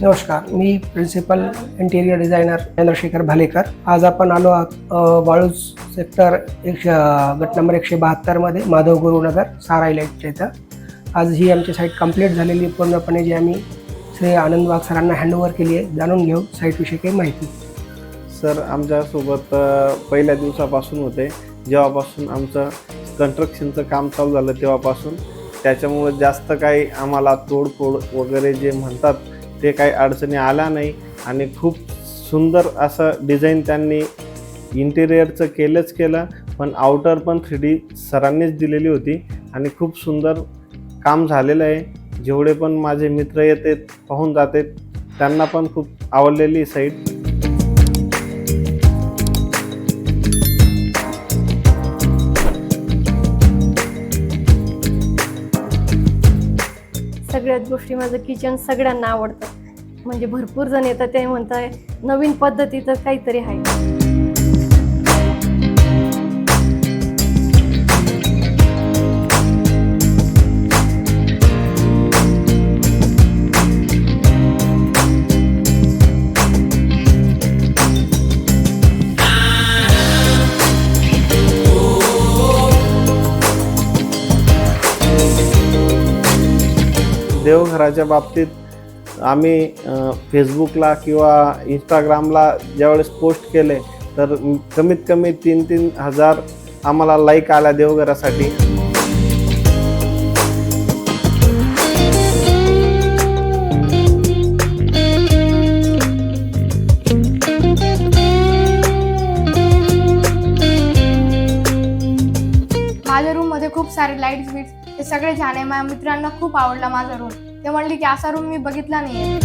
नमस्कार, मी principal interior designer Chandrashekhar Bhalekar. आज आपण आलो आहोत वाळूज सेक्टर गट नंबर 172 मध्ये माधव गुरुनगर सारा इलाइटच्या इथं। आज ही आमची साईट कंप्लीट झालेली पूर्णपणे, जी आम्ही श्री आनंद वाघ सरांना हँडओव्हर केली आहे। जाणून घेऊ साईटविषयी काही माहिती। सर आमच्यासोबत पहिल्या दिवसापासून होते, जेव्हापासून आमचं कन्स्ट्रक्शनचं काम चालू झालं तेव्हापासून। त्याच्यामुळे जास्त काही आम्हाला तोडफोड वगैरे जे म्हणतात ते काही अडचणी आल्या नाही आणि खूप सुंदर असं डिझाईन त्यांनी इंटेरियरचं केलं, पण आउटर पण 3D सरांनीच दिलेली होती आणि खूप सुंदर काम झालेलं आहे। जेवढे पण माझे मित्र येते पाहून जाते त्यांना पण खूप आवडलेली साईट। सगळ्याच गोष्टी, माझं किचन सगळ्यांना आवडतं। म्हणजे भरपूर जण येतात, ते म्हणताय नवीन पद्धतीचं काहीतरी आहे। देवघराच्या बाबतीत आम्ही फेसबुकला किंवा इंस्टाग्रामला ज्यावेळेस पोस्ट केले तर कमीत कमी 3-3 हजार आम्हाला लाईक आला देवघरासाठी। माझ्या रूम मध्ये खूप सारे लाईट्स बीट्स हे सगळे छान आहे। माझ्या मित्रांना खूप आवडला माझा रूम। ते म्हणले की असा रूम मी बघितला नाहीये।